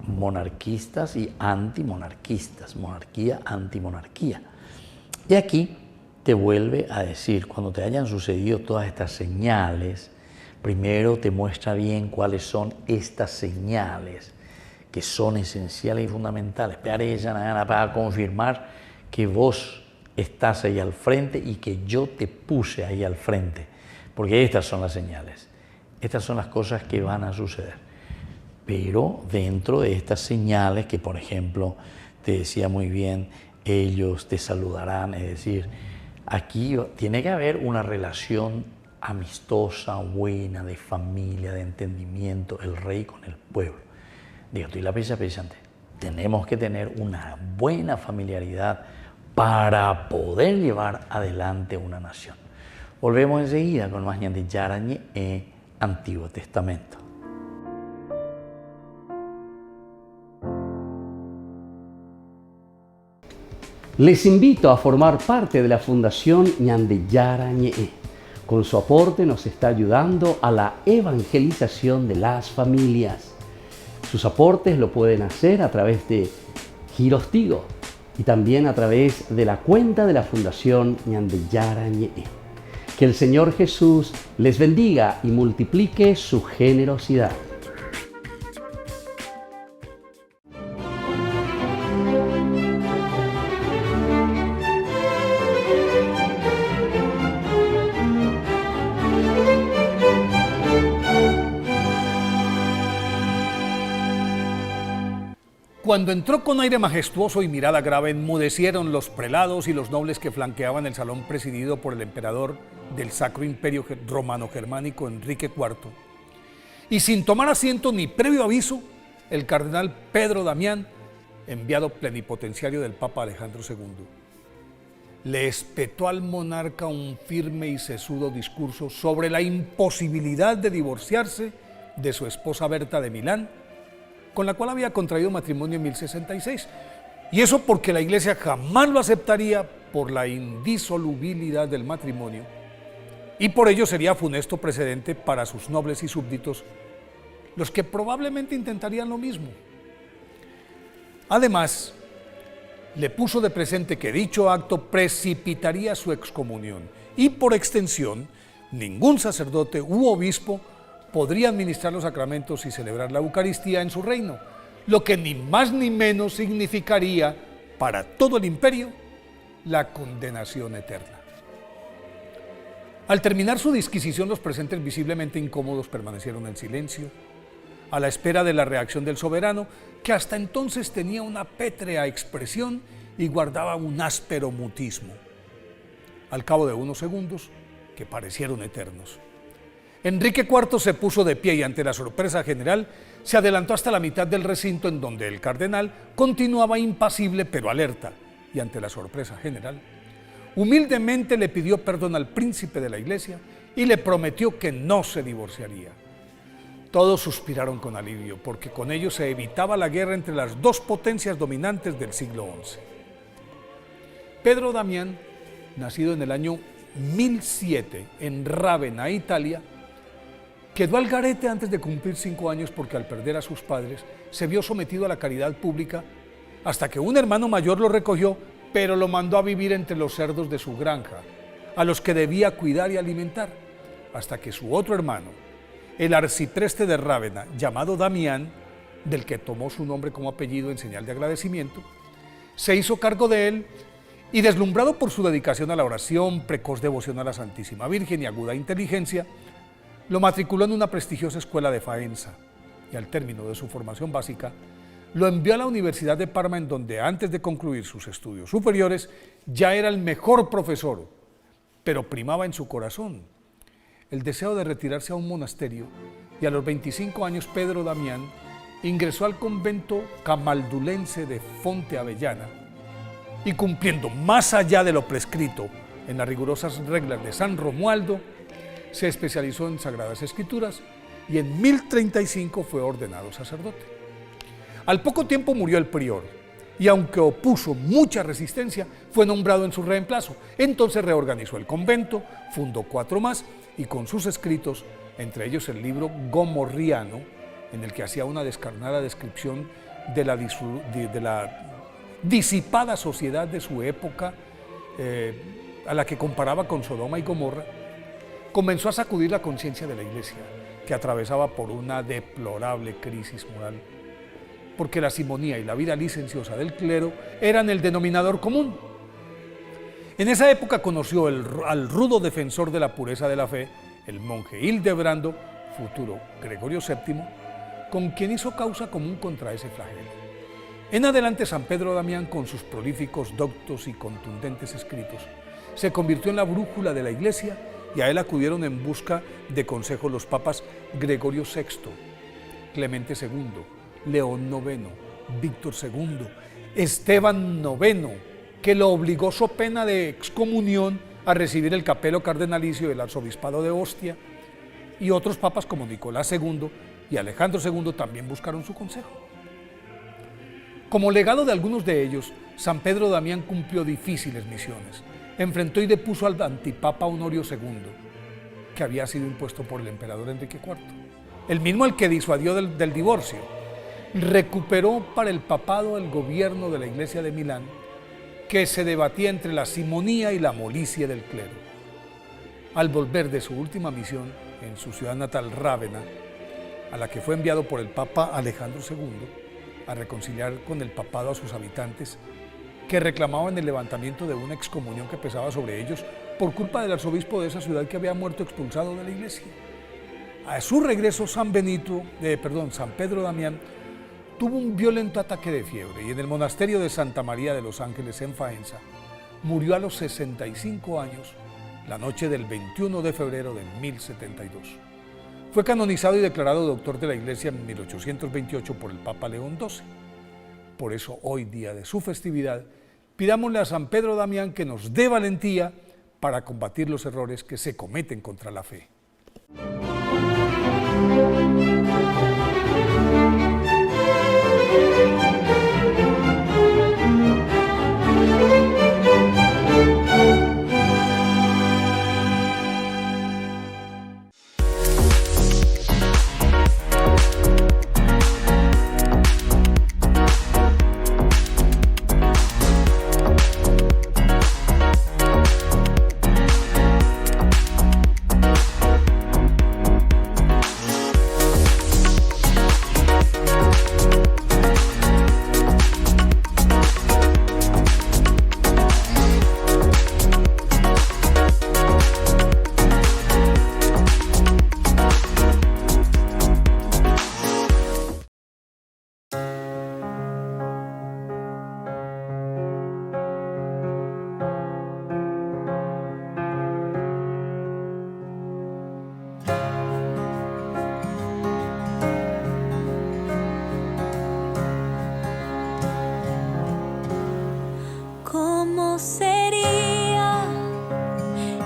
Monarquistas y antimonarquistas, monarquía, antimonarquía. Y aquí te vuelve a decir, cuando te hayan sucedido todas estas señales, primero te muestra bien cuáles son estas señales que son esenciales y fundamentales para confirmar que vos estás ahí al frente y que yo te puse ahí al frente, porque estas son las señales, estas son las cosas que van a suceder. Pero dentro de estas señales que, por ejemplo, te decía muy bien, ellos te saludarán, es decir, aquí tiene que haber una relación amistosa, buena, de familia, de entendimiento, el rey con el pueblo. Digo, tú y la pesante, tenemos que tener una buena familiaridad para poder llevar adelante una nación. Volvemos enseguida con más de Yarañe en Antiguo Testamento. Les invito a formar parte de la Fundación Ñandeyara Ñe'e. Con su aporte nos está ayudando a la evangelización de las familias. Sus aportes lo pueden hacer a través de Giros Tigo y también a través de la cuenta de la Fundación Ñandeyara Ñe'e. Que el Señor Jesús les bendiga y multiplique su generosidad. Cuando entró con aire majestuoso y mirada grave, enmudecieron los prelados y los nobles que flanqueaban el salón presidido por el emperador del Sacro Imperio Romano-Germánico, Enrique IV. Y sin tomar asiento ni previo aviso, el cardenal Pedro Damián, enviado plenipotenciario del Papa Alejandro II, le espetó al monarca un firme y sesudo discurso sobre la imposibilidad de divorciarse de su esposa Berta de Milán, con la cual había contraído matrimonio en 1066, y eso porque la Iglesia jamás lo aceptaría por la indisolubilidad del matrimonio, y por ello sería funesto precedente para sus nobles y súbditos, los que probablemente intentarían lo mismo. Además, le puso de presente que dicho acto precipitaría su excomunión, y por extensión, ningún sacerdote u obispo podría administrar los sacramentos y celebrar la Eucaristía en su reino, lo que ni más ni menos significaría para todo el imperio la condenación eterna. Al terminar su disquisición, los presentes, visiblemente incómodos, permanecieron en silencio, a la espera de la reacción del soberano, que hasta entonces tenía una pétrea expresión y guardaba un áspero mutismo. Al cabo de unos segundos, que parecieron eternos, Enrique IV se puso de pie y ante la sorpresa general se adelantó hasta la mitad del recinto, en donde el cardenal continuaba impasible pero alerta, y ante la sorpresa general, humildemente le pidió perdón al príncipe de la Iglesia y le prometió que no se divorciaría. Todos suspiraron con alivio, porque con ello se evitaba la guerra entre las dos potencias dominantes del siglo XI. Pedro Damián, nacido en el año 1007 en Rávena, Italia, quedó al garete antes de cumplir 5 años porque al perder a sus padres se vio sometido a la caridad pública hasta que un hermano mayor lo recogió, pero lo mandó a vivir entre los cerdos de su granja, a los que debía cuidar y alimentar, hasta que su otro hermano, el arcipreste de Rávena, llamado Damián, del que tomó su nombre como apellido en señal de agradecimiento, se hizo cargo de él y, deslumbrado por su dedicación a la oración, precoz devoción a la Santísima Virgen y aguda inteligencia, lo matriculó en una prestigiosa escuela de Faenza y, al término de su formación básica, lo envió a la Universidad de Parma, en donde, antes de concluir sus estudios superiores, ya era el mejor profesor, pero primaba en su corazón el deseo de retirarse a un monasterio, y a los 25 años Pedro Damián ingresó al convento camaldulense de Fonte Avellana y, cumpliendo más allá de lo prescrito en las rigurosas reglas de San Romualdo, se especializó en Sagradas Escrituras y en 1035 fue ordenado sacerdote. Al poco tiempo murió el prior y, aunque opuso mucha resistencia, fue nombrado en su reemplazo. Entonces reorganizó el convento, fundó 4 más y con sus escritos, entre ellos el libro Gomorriano, en el que hacía una descarnada descripción de la disipada sociedad de su época, a la que comparaba con Sodoma y Gomorra, comenzó a sacudir la conciencia de la Iglesia, que atravesaba por una deplorable crisis moral, porque la simonía y la vida licenciosa del clero eran el denominador común. En esa época conoció al rudo defensor de la pureza de la fe, el monje Hildebrando, futuro Gregorio VII, con quien hizo causa común contra ese flagelo. En adelante, San Pedro Damián, con sus prolíficos, doctos y contundentes escritos, se convirtió en la brújula de la Iglesia, y a él acudieron en busca de consejo los papas Gregorio VI, Clemente II, León IX, Víctor II, Esteban IX, que lo obligó so pena de excomunión a recibir el capelo cardenalicio del arzobispado de Ostia, y otros papas como Nicolás II y Alejandro II también buscaron su consejo. Como legado de algunos de ellos, San Pedro Damián cumplió difíciles misiones. Enfrentó y depuso al antipapa Honorio II, que había sido impuesto por el emperador Enrique IV, el mismo al que disuadió del divorcio. Recuperó para el papado el gobierno de la Iglesia de Milán, que se debatía entre la simonía y la molicie del clero. Al volver de su última misión en su ciudad natal, Rávena, a la que fue enviado por el Papa Alejandro II a reconciliar con el papado a sus habitantes, que reclamaban el levantamiento de una excomunión que pesaba sobre ellos por culpa del arzobispo de esa ciudad, que había muerto expulsado de la Iglesia. A su regreso, San Pedro Damián tuvo un violento ataque de fiebre y en el monasterio de Santa María de los Ángeles en Faenza murió a los 65 años la noche del 21 de febrero de 1072. Fue canonizado y declarado doctor de la Iglesia en 1828 por el Papa León XII. Por eso hoy, día de su festividad, pidámosle a San Pedro Damián que nos dé valentía para combatir los errores que se cometen contra la fe. ¿Cómo sería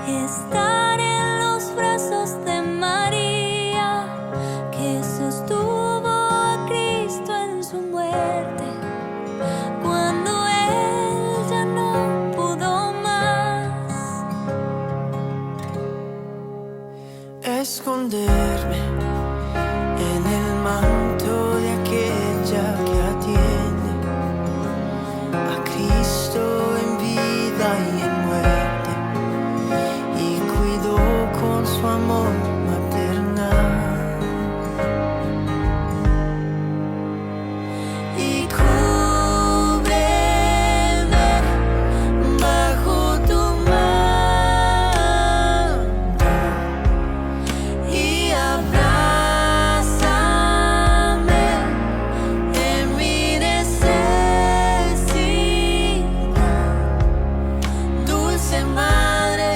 estar en los brazos de María, que sostuvo a Cristo en su muerte, cuando Él ya no pudo más? Esconderme en el manto de aquella que atiende a Cristo en vida y en muerte, y cuidó con su amor maternal, y cúbreme bajo tu manto, y abrázame en mi necesidad, dulce madre,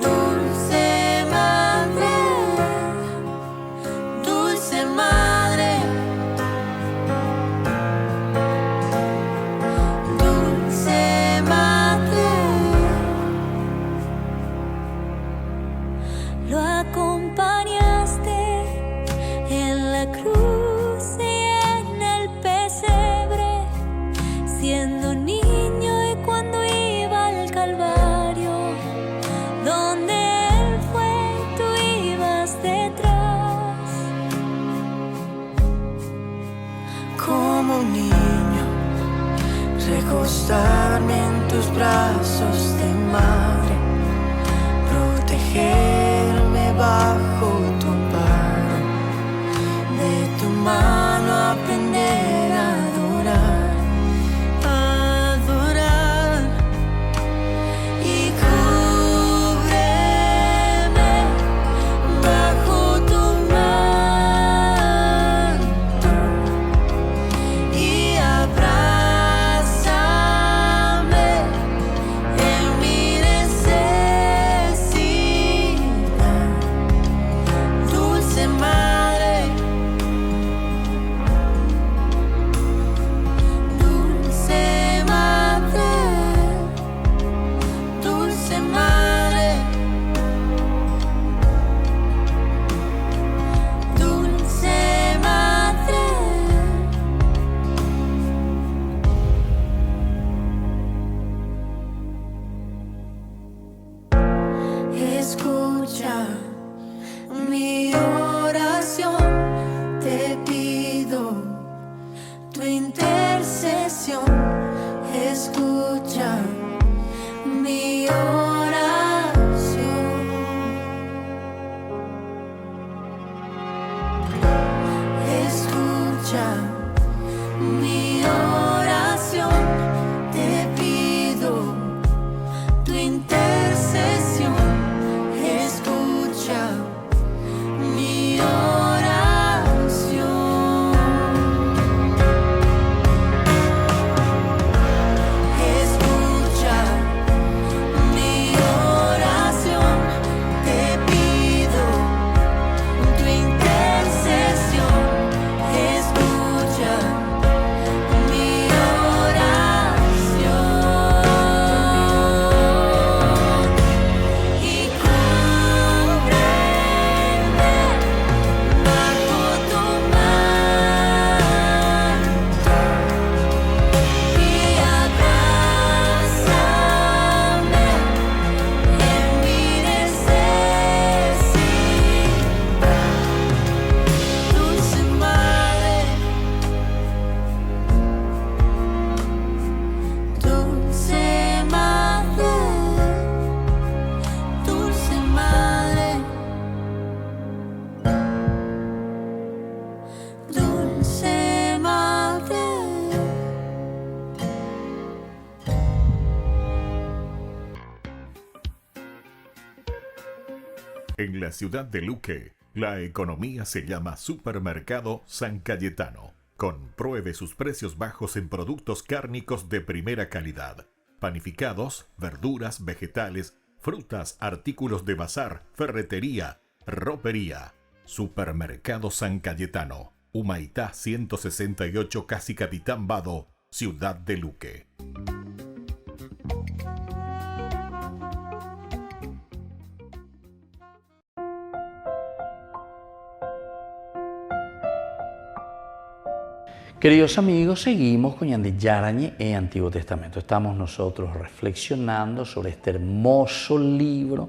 dulce madre, dulce madre, dulce madre. Lo acompañaste en la cruz y en el pesebre, siendo niño, y cuando iba al Calvario, donde Él fue, tú ibas detrás. Como un niño, recostarme en tus brazos de madre, protegerme bajo tu amparo, de tu mano aprender a adorar, adorar, y cúbreme bajo tu manto, y abrázame en mi necesidad, dulce madre, dulce madre, dulce madre, dulce madre. Escucha mi oración, te pido tu intercesión. Escucha mi oración. Escucha mi oración, te pido tu intercesión. Escucha mi oración. En la ciudad de Luque, la economía se llama Supermercado San Cayetano. Compruebe sus precios bajos en productos cárnicos de primera calidad. Panificados, verduras, vegetales, frutas, artículos de bazar, ferretería, ropería. Supermercado San Cayetano. Humaitá 168, Casi Capitán Vado, ciudad de Luque. Queridos amigos, seguimos con Ñande Yarañe en Antiguo Testamento. Estamos nosotros reflexionando sobre este hermoso libro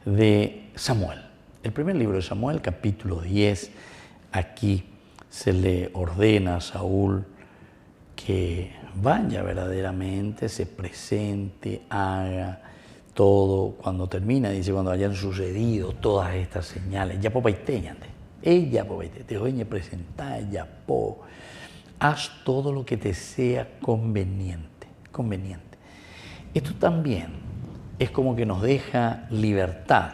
de Samuel. El primer libro de Samuel, capítulo 10, aquí se le ordena a Saúl que vaya verdaderamente, se presente, haga todo. Cuando termina, dice, cuando hayan sucedido todas estas señales, ya popaité, Ñande, ella popaité, te voy a presentar, ya po. Haz todo lo que te sea conveniente. Esto también es como que nos deja libertad,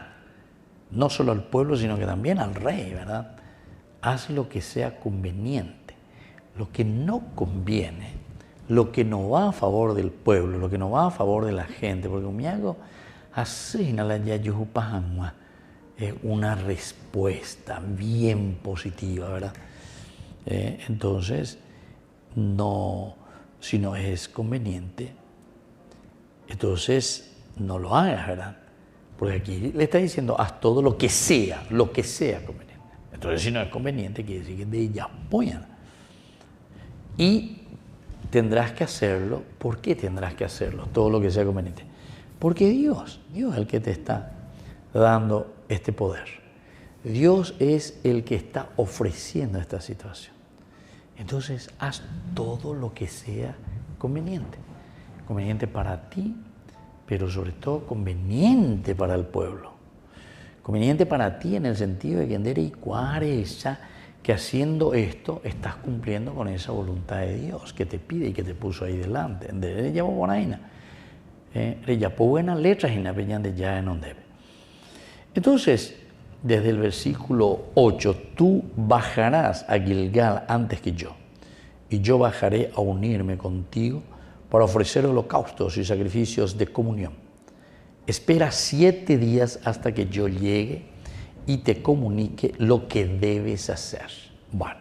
no solo al pueblo, sino que también al rey, ¿verdad? Haz lo que sea conveniente. Lo que no conviene, lo que no va a favor del pueblo, lo que no va a favor de la gente, porque me hago así, es una respuesta bien positiva, ¿verdad? Entonces, no, si no es conveniente, entonces no lo hagas, ¿verdad? Porque aquí le está diciendo, haz todo lo que sea conveniente. Entonces, si no es conveniente, quiere decir que de ella apoyan. Y tendrás que hacerlo. ¿Por qué tendrás que hacerlo? Todo lo que sea conveniente. Porque Dios es el que te está dando este poder. Dios es el que está ofreciendo esta situación. Entonces, haz todo lo que sea conveniente. Conveniente para ti, pero sobre todo conveniente para el pueblo. Conveniente para ti en el sentido de que que haciendo esto estás cumpliendo con esa voluntad de Dios que te pide y que te puso ahí delante. Entonces, desde el versículo 8, tú bajarás a Gilgal antes que yo, y yo bajaré a unirme contigo para ofrecer holocaustos y sacrificios de comunión. Espera 7 días hasta que yo llegue y te comunique lo que debes hacer. Bueno,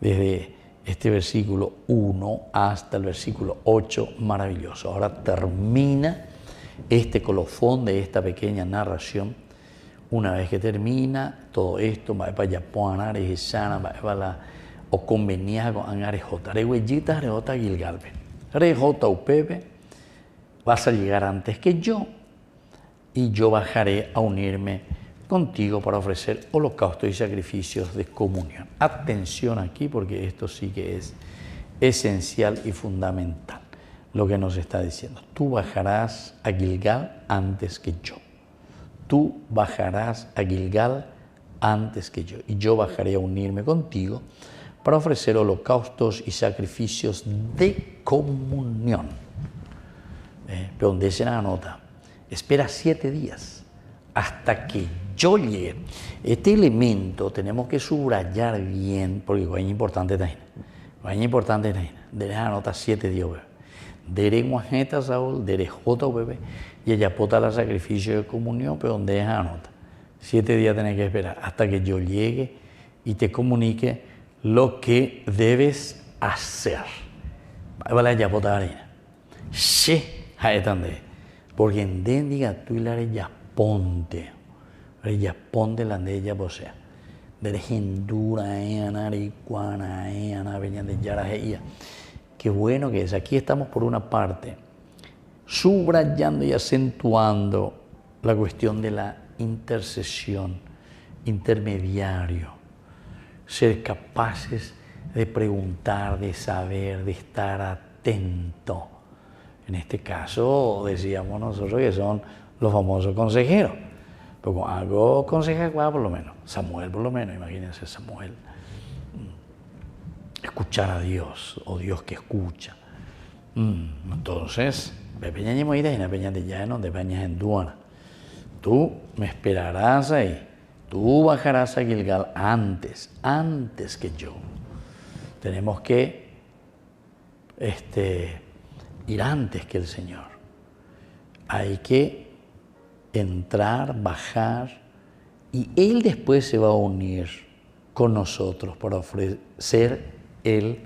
desde este versículo 1 hasta el versículo 8, maravilloso. Ahora termina este colofón de esta pequeña narración. Una vez que termina todo esto, va para Yapuana, Rejana, va para la o convenía con Arejota. Rejita, Arejota, Gilgalbe. Rejota, Upepe, vas a llegar antes que yo y yo bajaré a unirme contigo para ofrecer holocaustos y sacrificios de comunión. Atención aquí porque esto sí que es esencial y fundamental. Lo que nos está diciendo. Tú bajarás a Gilgal antes que yo. Tú bajarás a Gilgal antes que yo, y yo bajaré a unirme contigo para ofrecer holocaustos y sacrificios de comunión. Pero donde se la nota, espera 7 días hasta que yo llegue. Este elemento tenemos que subrayar bien, porque es importante también. Es importante también. De la nota 7 días. Dere Guajeta Saúl, Dere Jota Bebé, y ella pota el sacrificio de comunión, pero donde es anota. 7 días tenés que esperar hasta que yo llegue y te comunique lo que debes hacer. Vale, ya pota harina. Sí, ahí están de. Porque en den diga tú y la ya ponte la de ella posea. Dere Gendura, Anaricuana, Ana, venían de Yarajeía. Qué bueno que es. Aquí estamos por una parte subrayando y acentuando la cuestión de la intercesión, intermediario, ser capaces de preguntar, de saber, de estar atento. En este caso decíamos nosotros que son los famosos consejeros. Pero algo conseja por lo menos, Samuel por lo menos, imagínense Samuel. Escuchar a Dios, o Dios que escucha. Entonces, peña moida y peña de llano, de peñas en duana. tú me esperarás ahí. Tú bajarás a Gilgal antes que yo. Tenemos que ir antes que el Señor. Hay que entrar, bajar, y Él después se va a unir con nosotros para ofrecer el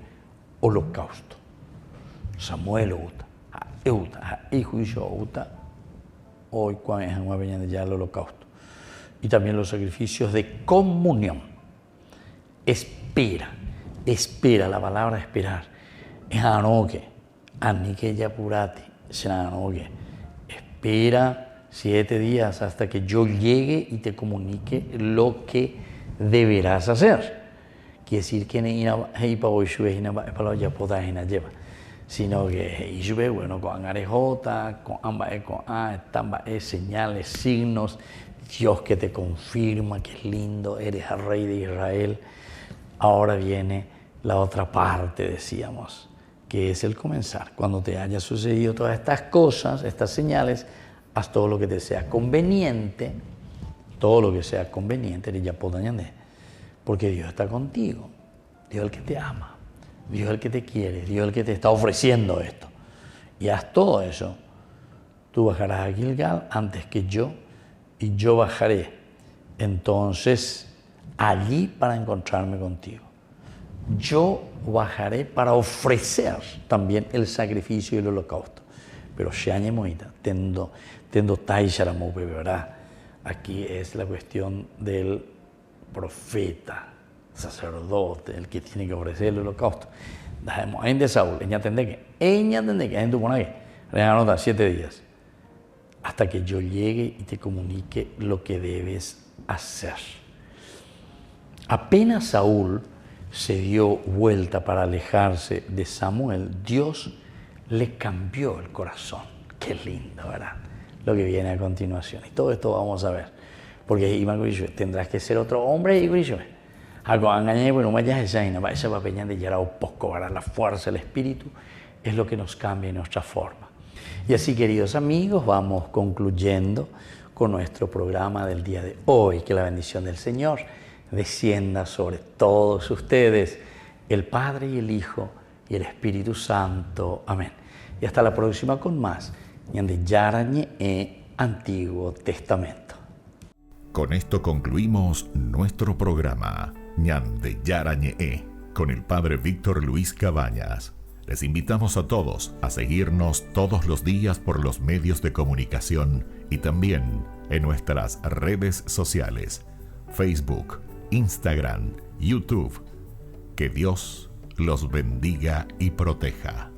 holocausto. Samuel Euta, hijo y yo, hoy cuando es ya el holocausto. Y también los sacrificios de comunión. Espera, la palabra esperar. Es anoque, anike yapurati, anoque. Espera 7 días hasta que yo llegue y te comunique lo que deberás hacer. Quiere decir que sino que bueno, con arejota, con ambae, con tambae, señales, signos, Dios que te confirma que es lindo, eres el rey de Israel. Ahora viene la otra parte, decíamos, que es el comenzar. Cuando te haya sucedido todas estas cosas, estas señales, haz todo lo que te sea conveniente, porque Dios está contigo, Dios es el que te ama, Dios es el que te quiere, Dios es el que te está ofreciendo esto. Y haz todo eso. Tú bajarás a Gilgal antes que yo, y yo bajaré entonces allí para encontrarme contigo. Yo bajaré para ofrecer también el sacrificio y el holocausto. Pero Sheañe Moita, tendo Taisharamope, ¿verdad? Aquí es la cuestión del profeta, sacerdote, el que tiene que ofrecer el holocausto. Dejemos en de Saúl, ella tendrá que en tu pone que reanota 7 días hasta que yo llegue y te comunique lo que debes hacer. Apenas Saúl se dio vuelta para alejarse de Samuel, Dios le cambió el corazón. Qué lindo, ¿verdad? Lo que viene a continuación. Y todo esto vamos a ver. Porque tendrás que ser otro hombre y esa papella de Yarao poco, ¿verdad? La fuerza, el espíritu es lo que nos cambia en nuestra forma. Y así, queridos amigos, vamos concluyendo con nuestro programa del día de hoy. Que la bendición del Señor descienda sobre todos ustedes, el Padre y el Hijo y el Espíritu Santo. Amén. Y hasta la próxima con más Ñande Yarañe Antiguo Testamento. Con esto concluimos nuestro programa Ñande Yarañe con el Padre Víctor Luis Cabañas. Les invitamos a todos a seguirnos todos los días por los medios de comunicación y también en nuestras redes sociales, Facebook, Instagram, YouTube. Que Dios los bendiga y proteja.